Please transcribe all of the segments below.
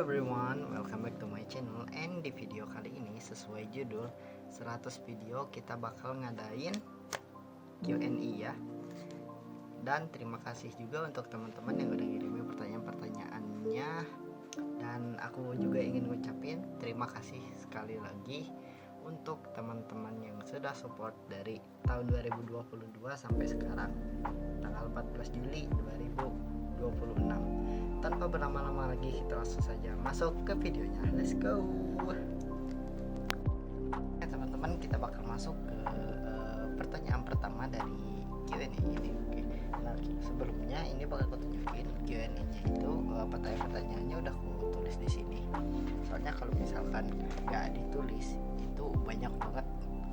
everyone, welcome back to my channel. And di video kali ini sesuai judul 100 video kita bakal ngadain Q&A ya. Dan terima kasih juga untuk teman-teman yang udah ngirimin pertanyaan-pertanyaannya. Dan aku juga ingin ngucapin terima kasih sekali lagi untuk teman-teman yang sudah support dari tahun 2022 sampai sekarang tanggal 14 Juli 2026. Tanpa berlama-lama lagi, kita langsung saja masuk ke videonya. Let's go. Oke teman-teman, kita bakal masuk ke pertanyaan pertama dari Q&A ini. Oke. Nah, sebelumnya ini bakal aku tunjukin Q&A-nya itu pertanyaan-pertanyaannya udah aku tulis di sini. Soalnya kalau misalkan nggak ditulis itu banyak banget.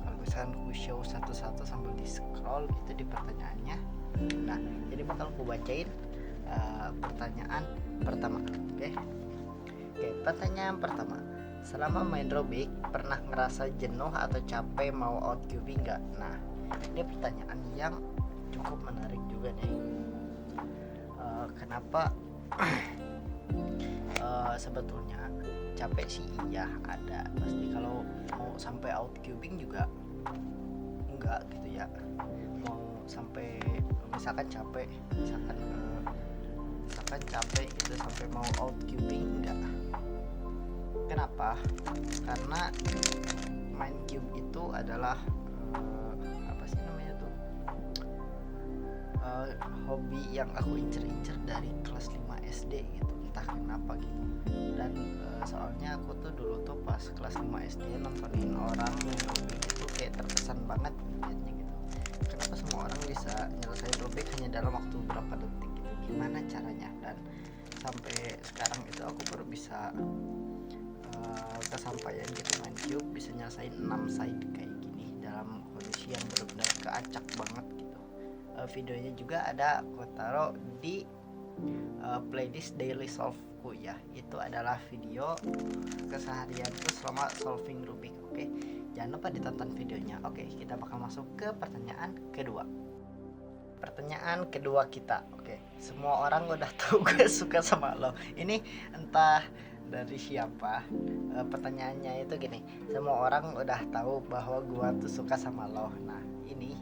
Kalau misalkan aku show satu-satu sambil di scroll itu di pertanyaannya. Nah, jadi bakal aku bacain pertanyaan pertama. Oke, pertanyaan pertama, selama main aerobik pernah ngerasa jenuh atau capek mau out QB nggak? Nah, ini pertanyaan yang cukup menarik juga nih. Kenapa? Sebetulnya capek sih iya ada pasti, kalau mau sampai out cubing juga enggak gitu ya. Mau sampai misalkan capek gitu sampai mau out cubing enggak. Kenapa? Karena main cube itu adalah apa sih namanya tuh, hobi yang aku incer-incer dari kelas 5 SD gitu, entah kenapa gitu. Dan soalnya aku tuh dulu tuh pas kelas 5 SD nontonin orang main robik itu kayak terkesan banget liatnya gitu. Kenapa semua orang bisa nyelesain robik hanya dalam waktu berapa detik gitu, gimana caranya? Dan sampai sekarang itu aku baru bisa kesampaian gitu main cube, bisa nyelesain 6 side kayak gini dalam kondisi yang benar-benar keacak banget gitu. Videonya juga ada aku taruh di playlist daily solveku ya. Itu adalah video keseharianku selama solving Rubik. Oke, jangan lupa ditonton videonya. Oke, kita bakal masuk ke pertanyaan kedua. Pertanyaan kedua kita, oke, semua orang udah tahu gue suka sama lo. Ini entah dari siapa. Pertanyaannya itu gini, semua orang udah tahu bahwa gue tuh suka sama lo. Nah, ini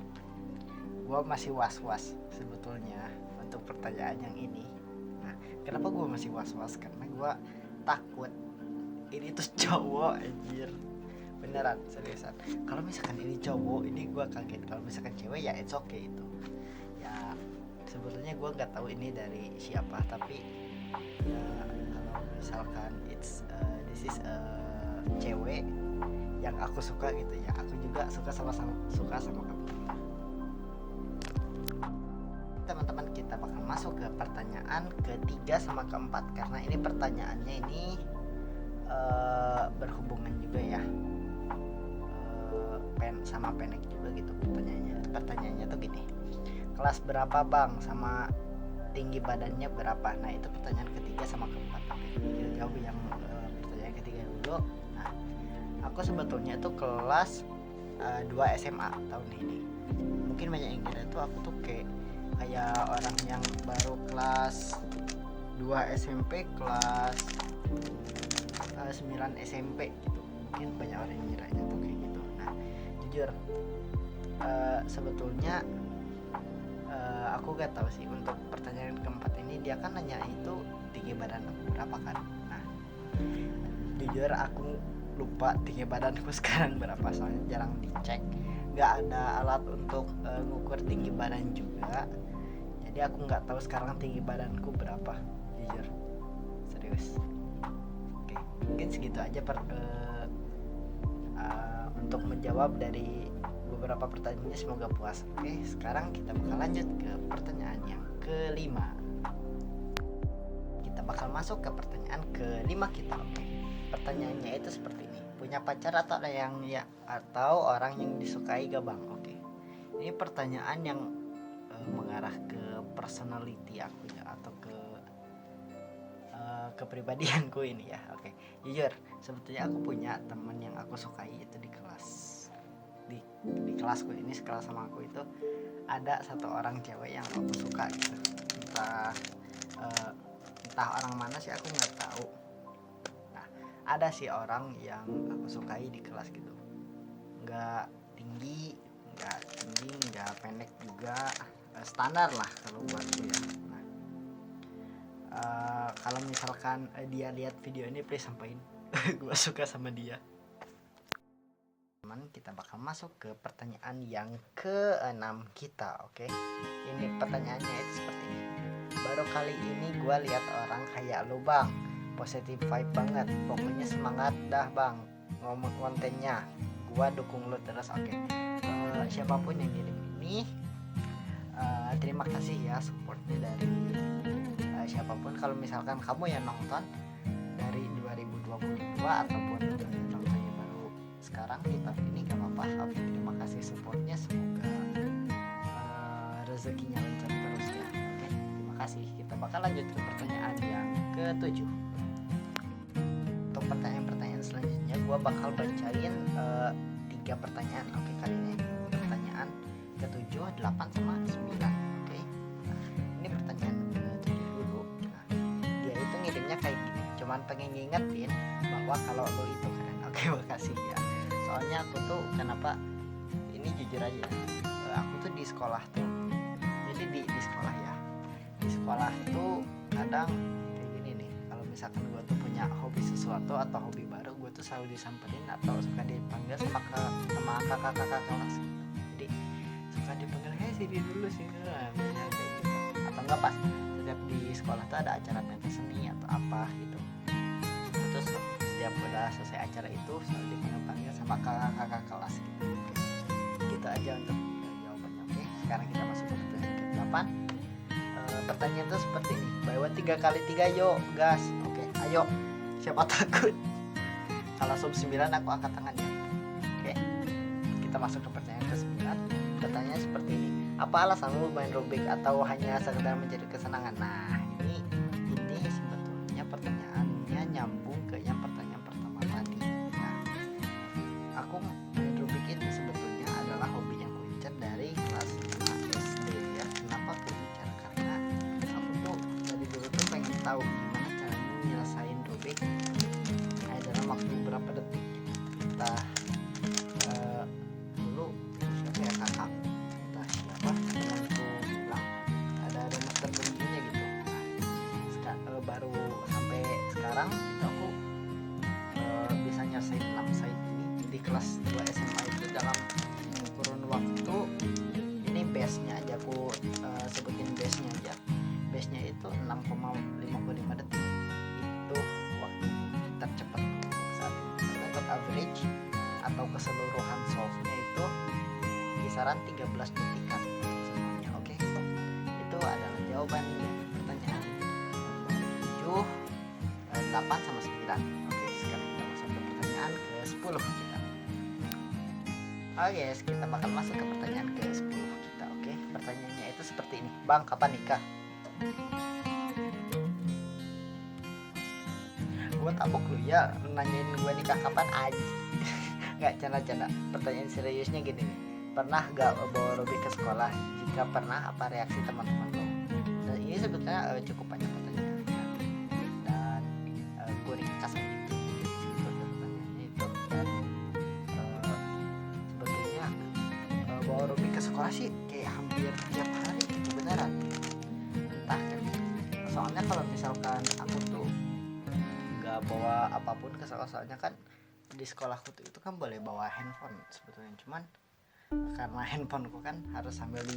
gue masih was-was sebetulnya untuk pertanyaan yang ini. Nah, kenapa gue masih was-was? Karena gue takut ini tuh cowok, anjir, beneran, seriusan. Kalau misalkan ini cowok, ini gue kaget. Kalau misalkan cewek ya it's okay itu. Ya sebetulnya gue nggak tahu ini dari siapa, tapi ya, kalau misalkan this is cewek yang aku suka gitu ya, aku juga suka sama kamu. Teman-teman, kita bakal masuk ke pertanyaan ketiga sama keempat, karena ini pertanyaannya ini berhubungan juga ya, sama pendek juga gitu pertanyaannya tuh gini, kelas berapa bang sama tinggi badannya berapa? Nah, itu pertanyaan ketiga sama keempat. Oke, jawab yang pertanyaan ketiga dulu. Nah, aku sebetulnya tuh kelas 2 SMA tahun ini. Mungkin banyak yang kira tuh aku tuh kayak orang yang baru kelas 2 SMP, kelas 9 SMP gitu. Mungkin banyak orang yang ngiranya tuh kayak gitu. Nah, jujur sebetulnya aku gak tahu sih untuk pertanyaan keempat ini. Dia kan nanya itu tinggi badan aku berapa kan. Nah, jujur aku lupa tinggi badanku sekarang berapa, soalnya jarang dicek. Gak ada alat untuk ngukur tinggi badan juga, jadi aku nggak tahu sekarang tinggi badanku berapa, jujur, serius. Oke, mungkin segitu aja untuk menjawab dari beberapa pertanyaannya, semoga puas. Oke, sekarang kita bakal lanjut ke pertanyaan yang kelima. Kita bakal masuk ke pertanyaan kelima kita. Oke, pertanyaannya itu seperti ini, punya pacar atau orang yang disukai gak bang? Oke, ini pertanyaan yang mengarah ke personality aku ya, atau ke kepribadianku ini ya. Oke, jujur sebetulnya aku punya teman yang aku sukai itu di kelasku ini, sekelas sama aku itu ada satu orang cewek yang aku suka gitu. Entah orang mana sih aku nggak tahu. ada sih orang yang aku sukai di kelas gitu, nggak tinggi nggak pendek juga, standar lah kalau buatku ya. Nah, kalau misalkan dia lihat video ini, please sampaikan gue suka sama dia. Teman, kita bakal masuk ke pertanyaan yang ke-6 kita. Oke, ini pertanyaannya itu seperti ini. Baru kali ini gue lihat orang kayak lu bang, positive vibe banget, pokoknya semangat dah bang ngomong kontennya, gue dukung lu terus. Oke, siapapun yang kirim ini, terima kasih ya supportnya dari siapapun. Kalau misalkan kamu yang nonton dari 2022 ataupun nontonnya baru sekarang di tahun ini, gak apa-apa. Terima kasih supportnya, semoga rezekinya lancar terus ya. Oke, terima kasih. Kita bakal lanjut ke pertanyaan yang ke-7. Untuk pertanyaan selanjutnya gue bakal bacain 3 pertanyaan. Oke, kali ini pertanyaan ke-7, 8 sama 9. Oke, nah, ini pertanyaan ke-7 dulu. Nah, dia itu ngirimnya kayak gini, cuman pengen ngingetin bahwa kalau lo itu keren. Oke, makasih ya. Soalnya aku tuh kenapa ini, jujur aja ya, aku tuh di sekolah tuh, jadi di sekolah ya, di sekolah tuh kadang kayak gini nih, kalau misalkan gue tuh punya hobi sesuatu atau hobi baru, gue tuh selalu disamperin atau suka dipanggil sama kakak-kakak kelas gitu. Jadi suka dipanggil, hei sini dulu sini dulu, kayak gitu. Atau enggak pas setiap di sekolah tuh ada acara pentas seni atau apa gitu, terus setiap udah selesai acara itu selalu dipanggil sama kakak-kakak kelas gitu. Gitu aja untuk jawabannya. Oke, sekarang kita masuk ke pertanyaan ke-8. Pertanyaan itu seperti ini, by one 3x3 yuk gas. Oke, ayo, siapa takut? Kalau sub 9 aku angkat tangan ya. Oke, kita masuk ke pertanyaan ke-9. Pertanyaannya seperti ini, apa alasanmu main Rubik atau hanya sekedar mencari kesenangan? Nah, ini sebetulnya pertanyaannya nyambung ke yang pertanyaan pertama tadi. Nah, aku main Rubik itu sebetulnya adalah hobi yang kuincar dari kelas 5 SD ya. Kenapa kuincar? Karena aku tuh dari dulu tuh pengen tahu gimana caranya nyelesain Rubik dalam waktu berapa detik gitu. Entah dulu siapa ya, kakak entah siapa temanku bilang ada nomor tertentunya gitu. Nah, baru sampai sekarang itu aku bisa nyelesain 6 side ini di kelas 2 SMA itu dalam kurun waktu ini. Base-nya aja aku sebutin base-nya aja. Base-nya itu 6,55 detik. Itu waktu tercepat saat ini. Untuk average atau keseluruhan solve-nya itu kisaran 13 detikan semuanya. Oke, itu adalah jawaban pertanyaan 7, 8 sama 9. Oke, sekarang kita masuk ke pertanyaan ke-10 kita. Oke, kita bakal masuk ke pertanyaan ke-10 kita. Oke, pertanyaannya itu seperti ini, bang kapan nikah? Gue tabok lu ya, nanyain gue nikah kapan aja. Nggak, canda-canda. Pertanyaan seriusnya gini nih, pernah gak bawa Robi ke sekolah? Jika pernah, apa reaksi teman-teman lo? Dan ini sebetulnya cukup banyak pertanyaan dan gue ringkas aja gitu pertanyaannya itu. Dan sebetulnya bawa Robi ke sekolah sih kayak hampir tiap hari gitu, beneran. Entah kan, soalnya kalau misalkan aku tuh nggak bawa apapun ke sekolah, soalnya kan di sekolahku tuh itu kan boleh bawa handphone sebetulnya, cuman karena handphoneku kan harus sambil di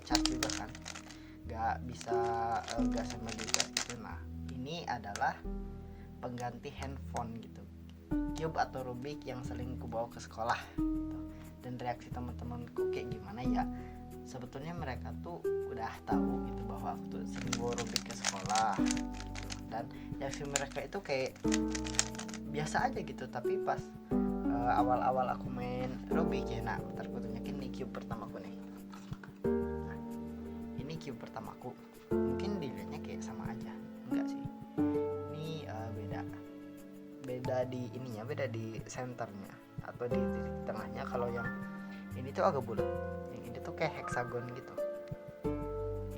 charge juga kan, nggak bisa gas sama di charge gitu. Nah, ini adalah pengganti handphone gitu, cube atau Rubik yang sering ku bawa ke sekolah gitu. Dan reaksi teman-temanku kayak gimana ya, sebetulnya mereka tuh udah tahu gitu bahwa aku tuh sering bawa Rubik ke sekolah gitu. Dan reaksi mereka itu kayak biasa aja gitu. Tapi pas awal-awal aku main Rubik ya, nah bentar gue tunjukin nih cube pertamaku nih. Nah, ini cube pertamaku, mungkin dilihatnya kayak sama aja, enggak sih, ini beda di ininya, beda di senternya atau di titik tengahnya. Kalau yang ini tuh agak bulat, yang ini tuh kayak heksagon gitu.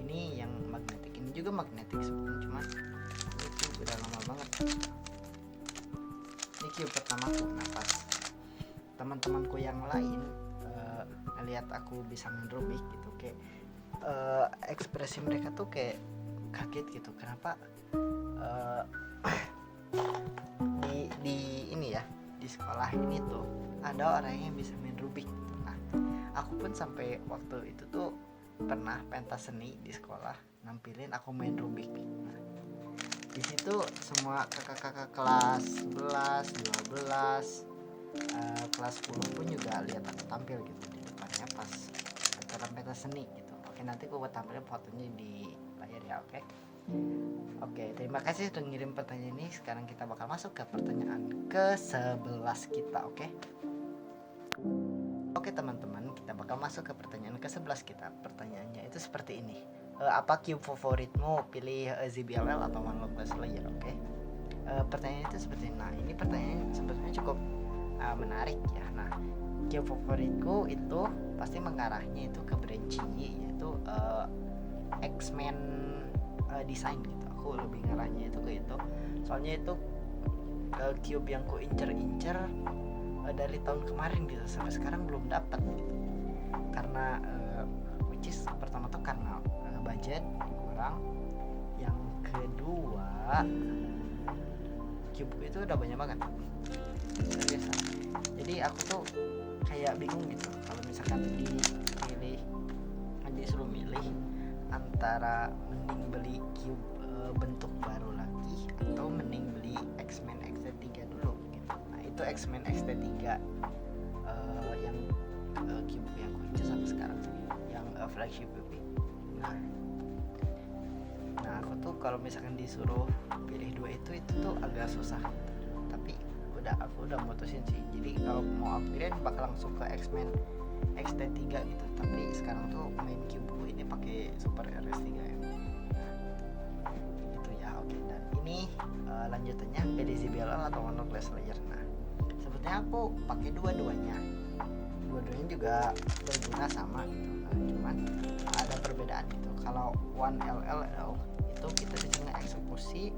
Ini yang magnetik, ini juga magnetik sebetulnya, cuman itu udah lama banget. cube pertamaku. Nah pas teman-temanku yang lain ngelihat aku bisa main Rubik gitu, kayak ekspresi mereka tuh kayak kaget gitu, kenapa di ini ya, di sekolah ini tuh ada orang yang bisa main Rubik gitu. Nah aku pun sampai waktu itu tuh pernah pentas seni di sekolah nampilin aku main Rubik. Nah, di situ semua kakak-kakak kelas 11, 12, kelas 10 pun juga lihat aku tampil gitu di depannya pas acara pentas seni gitu. Oke, nanti aku buat tampilin fotonya di layar ya. Oke, terima kasih sudah ngirim pertanyaan ini. Sekarang kita bakal masuk ke pertanyaan ke-11 kita. Oke teman-teman, kita bakal masuk ke pertanyaan ke-11 kita. Pertanyaannya itu seperti ini. Apa cube favoritmu? Pilih ZBLL atau One Love Slayer. Pertanyaan itu seperti ini. Nah, ini pertanyaan sebetulnya cukup menarik ya. Nah, cube favoritku itu pasti mengarahnya itu ke Branch, yaitu X-Men design gitu. Aku lebih ngarahnya itu ke itu. Soalnya itu cube yang ku incer-incer dari tahun kemarin gitu, sampai sekarang belum dapat gitu. Karena which is pertama tuh karena budget kurang, yang kedua cube itu udah banyak banget biasa. Jadi aku tuh kayak bingung gitu kalau misalkan disuruh milih antara mending beli cube bentuk baru lagi atau mending beli X-Men XT3 dulu gitu. Nah itu X-Men XT3 yang cube yang ku incer sampai sekarang, yang flagship cube. Nah aku tuh kalau misalkan disuruh pilih dua itu tuh agak susah gitu. Tapi aku udah mutusin sih. Jadi kalau mau upgrade bakal langsung ke X-Men XT3 gitu. Tapi sekarang tuh main cube ini pakai Super RS3 ya. Gitu ya. Oke, dan ini lanjutannya PDZBLL atau One Love Slayer. Nah, sebetulnya aku pakai dua-duanya juga berguna sama gitu. Nah, cuman ada perbedaan gitu. Kalau One LLL itu kita bisa nge-eksekusi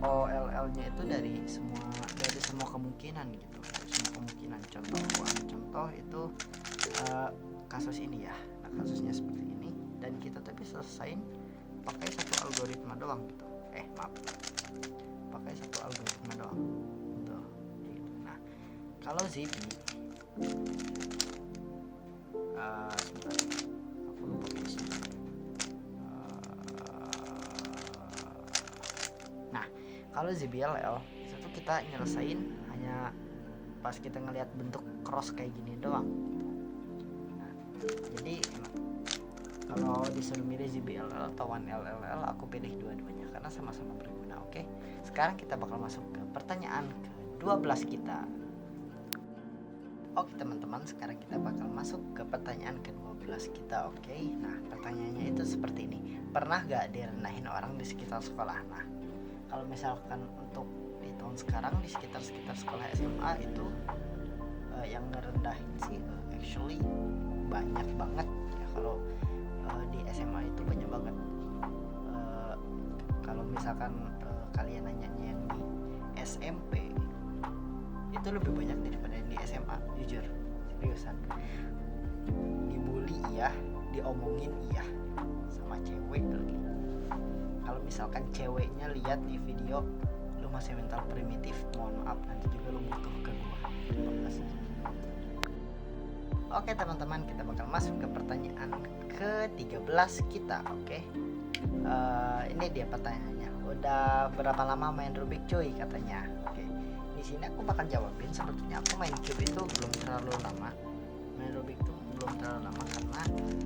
OLL-nya itu dari semua kemungkinan gitu. Semua kemungkinan. Contoh itu kasus ini ya. Nah, kasusnya seperti ini dan kita tuh bisa selesain pakai satu algoritma doang gitu. Pakai satu algoritma doang. Tuh, gitu. Nah, kalau ZB sebentar, aku lupa isinya. Nah, kalau ZBLL itu tuh kita nyelesain hanya pas kita ngelihat bentuk cross kayak gini doang. Nah, jadi kalau disuruh milih ZBLL atau One LLL, aku pilih dua-duanya karena sama-sama berguna. Oke, sekarang kita bakal masuk ke pertanyaan ke-12 kita. Oke teman-teman, sekarang kita bakal masuk ke pertanyaan ke-12 kita. Oke, nah pertanyaannya itu seperti ini. Pernah gak direndahin orang di sekitar sekolah? Nah, kalau misalkan untuk di tahun sekarang di sekitar sekolah SMA itu yang ngerendahin sih actually banyak banget ya. Kalau di SMA itu banyak banget. Kalau misalkan kalian nanyanya yang di SMP itu lebih banyak daripada yang di SMA, jujur, seriusan. Dibully iya, diomongin iya, sama cewek lagi. Kalau misalkan ceweknya lihat di video lu masih mental primitif, mohon maaf, nanti juga lu butuh ke gua. Terima kasih. Oke teman-teman, kita bakal masuk ke pertanyaan ke-13 kita. Ini dia pertanyaannya. Udah berapa lama main Rubik cuy katanya. Di sini aku bakal jawabin, sebetulnya aku main cube itu belum terlalu lama. Main Rubik itu belum terlalu lama karena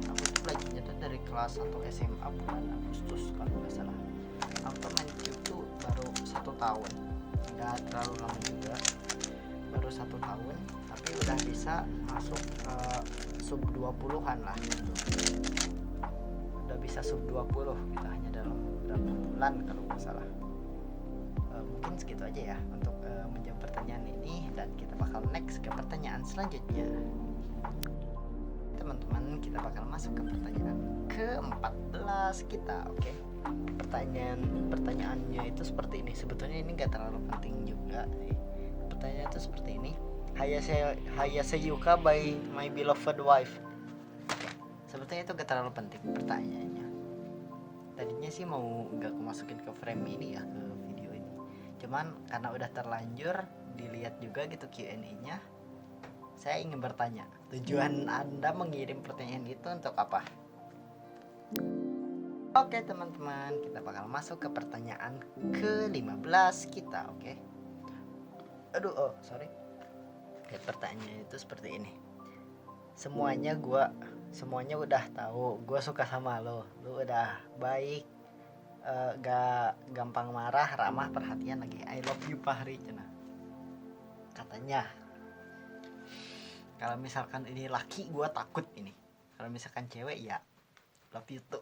aku tuh belajarnya tuh dari kelas 1 SMA bulan Agustus kalau nggak salah. Aku tuh main cube tuh baru 1 tahun, nggak terlalu lama juga, baru 1 tahun, tapi udah bisa masuk sub 20-an lah gitu. Udah bisa sub 20 gitu hanya dalam beberapa bulan kalau nggak salah. Mungkin segitu aja ya untuk menjawab pertanyaan ini, dan kita bakal next ke pertanyaan selanjutnya. Teman-teman, kita bakal masuk ke pertanyaan ke-14 kita. Pertanyaannya itu seperti ini. Sebetulnya ini gak terlalu penting juga sih, pertanyaannya itu seperti ini. Hayaseyuka by my beloved wife. Oke, sebetulnya itu gak terlalu penting pertanyaannya. Tadinya sih mau gak aku masukin ke frame ini ya, ke video ini. Cuman karena udah terlanjur dilihat juga gitu Q&A-nya, saya ingin bertanya, tujuan Anda mengirim pertanyaan itu untuk apa? Oke teman-teman, kita bakal masuk ke pertanyaan ke-15 kita, oke? Sorry. Oke, pertanyaannya itu seperti ini. Semuanya udah tahu gue suka sama lo udah baik, gak gampang marah, ramah, perhatian lagi. I love you Fahri cenah. Katanya kalau misalkan ini laki gue takut ini, kalau misalkan cewek ya love you tuh.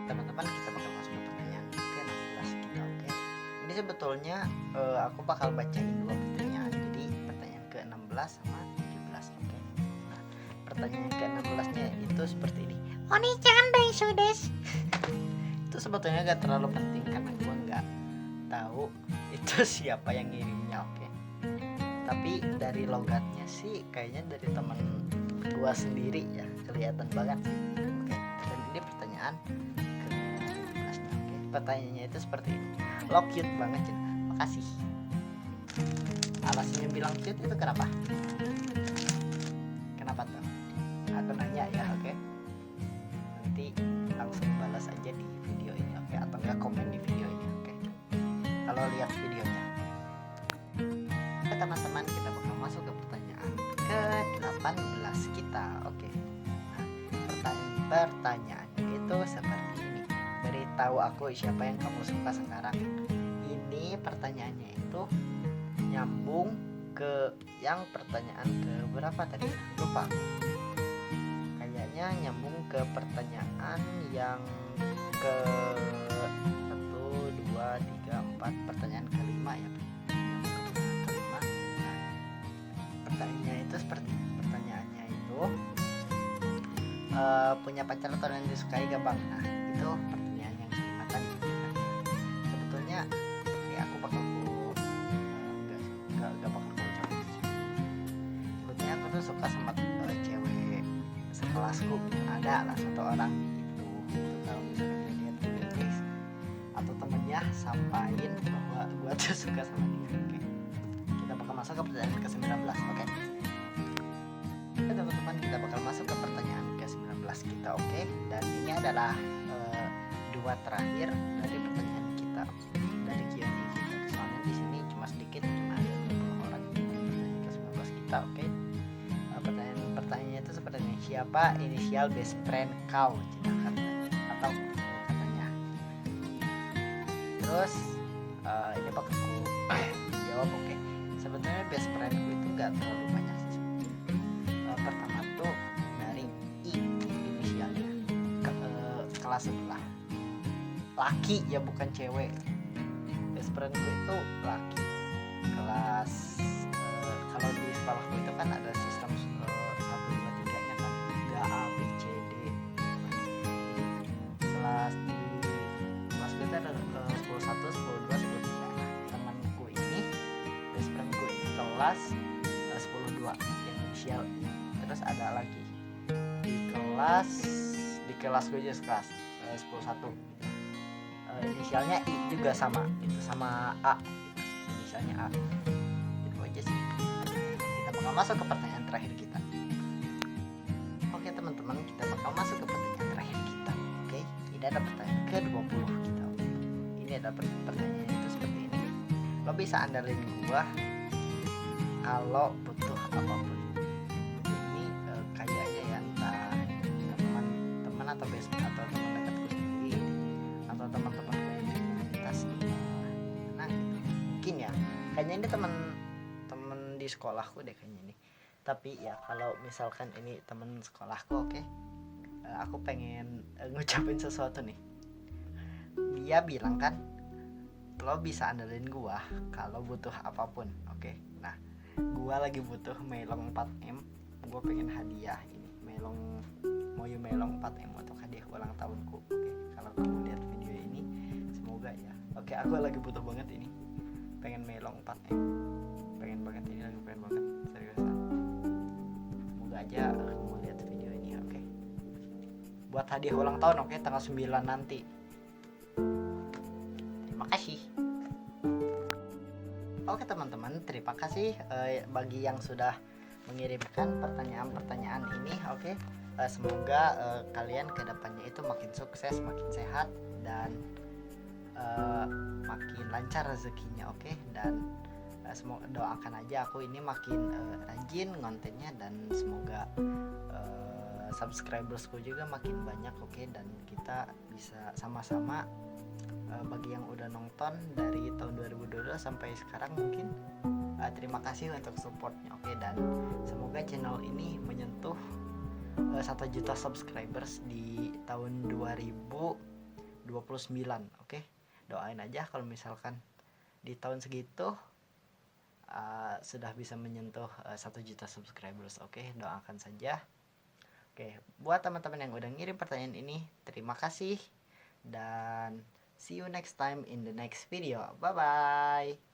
Teman-teman, kita bakal masuk ke pertanyaan ke-16 kita, oke? Ini sebetulnya aku bakal bacain dua pertanyaan, jadi pertanyaan ke-16 sama 17, oke? Nah, pertanyaan ke-16 nya itu seperti ini. Oni-chan desu desu. Itu sebetulnya gak terlalu penting karena gue nggak tahu itu siapa yang ngirimnya, oke? Tapi dari logatnya sih kayaknya dari teman gue sendiri ya, kelihatan banget sih, oke? Dan ini pertanyaan ke-17 nya, oke? Pertanyaannya itu seperti ini. Lo cute banget Cina, makasih. Alasannya bilang cute itu kenapa? Kenapa tuh? Aku nanya ya, oke? Nanti langsung balas aja di video ini, oke? Atau enggak komen di video ini, oke? Kalau lihat videonya. Oke teman-teman, kita bakal masuk ke pertanyaan ke-18 kita, oke? Nah, pertanyaannya itu seperti ini. Beritahu aku siapa yang kamu suka sekarang. Ini pertanyaannya itu nyambung ke yang pertanyaan ke berapa tadi? Lupa. Kayaknya nyambung ke pertanyaan yang ke 1, 2, 3, 4, pertanyaan ke-5 ya. Nah, pertanyaannya itu seperti pertanyaannya itu punya pacar atau yang disukai gak bang? Nah, itu pertanyaan yang kelima tadi. Sebetulnya ya aku bakal gak bakal ucapin. Sebetulnya aku tuh suka sama cewek sekelasku gitu. Ada lah satu orang itu kalau misalnya dia tuh Inggris atau temennya sampaikan bahwa gua tuh suka sama dia, oke? Kita bakal masuk ke pertanyaan ke-19, oke? Teman-teman, kita bakal masuk ke pertanyaan ke-19 kita, oke? Dan ini adalah dua terakhir dari pertanyaan kita dari Q&A kita. Soalnya di sini cuma sedikit, cuma ada 20 orang di pertanyaan ke-19 kita, oke? Pertanyaannya itu seperti ini. Siapa inisial best friend kau? Atau katanya. Terus ini bakal aku jawab, oke? Sebetulnya best friendku itu gak terlalu banyak sih. Pertama tuh dari I inisialnya kelas sebelah, laki ya bukan cewek. Best friendku itu laki kelas kalau di sekolahku itu kan ada sistem 1, 2, 3 nya kan, 3 A B C D. Kelas itu ada 10, 1, 10, 2, 10, 3. Nah, temanku ini best friendku ini kelas 10, 2 yang inisial I. Terus ada lagi di kelas gue aja kelas 10, 1 inisialnya I juga sama itu, sama A gitu. Inisialnya A. Itu aja sih. Kita bakal masuk ke pertanyaan terakhir kita. Oke teman-teman, kita bakal masuk ke pertanyaan terakhir kita, oke? Ini ada pertanyaan ke-20 kita. Ini ada pertanyaan itu seperti ini. Lo bisa andalin gua kalau butuh apapun. Ini kayaknya ya entah teman atau best atau teman dekatku sendiri atau teman-teman gue yang di komunitas nah gitu. Mungkin ya kayaknya ini teman di sekolahku deh kayaknya ini. Tapi ya kalau misalkan ini teman sekolahku, oke? Aku pengen ngucapin sesuatu nih. Dia bilang kan lo bisa andelin gua kalau butuh apapun, oke? Nah, gua lagi butuh melong 4M. Gua pengen hadiah ini Moyo melong 4M untuk hadiah ulang tahunku, oke? Kalau kamu lihat video ini, semoga ya Oke, aku lagi butuh banget ini, pengen melong 4 pengen banget ini, lagi pengen banget seriusan. Semoga aja kamu lihat video ini. Oke, buat hadiah ulang tahun. Oke, tanggal 9 nanti. Terima kasih. Oke teman-teman, terima kasih bagi yang sudah mengirimkan pertanyaan-pertanyaan ini. Oke, semoga kalian kedepannya itu makin sukses, makin sehat, dan makin lancar rezekinya. Oke, dan semoga doakan aja aku ini makin rajin kontennya, dan semoga subscribersku juga makin banyak. Oke, dan kita bisa sama-sama bagi yang udah nonton dari tahun 2022 sampai sekarang mungkin terima kasih untuk supportnya. Oke, dan semoga channel ini menyentuh 1 juta subscribers di tahun 2029. Oke, doain aja kalau misalkan di tahun segitu sudah bisa menyentuh 1 juta subscribers. Oke, doakan saja. Oke, buat teman-teman yang udah ngirim pertanyaan ini, terima kasih, dan see you next time in the next video. Bye bye.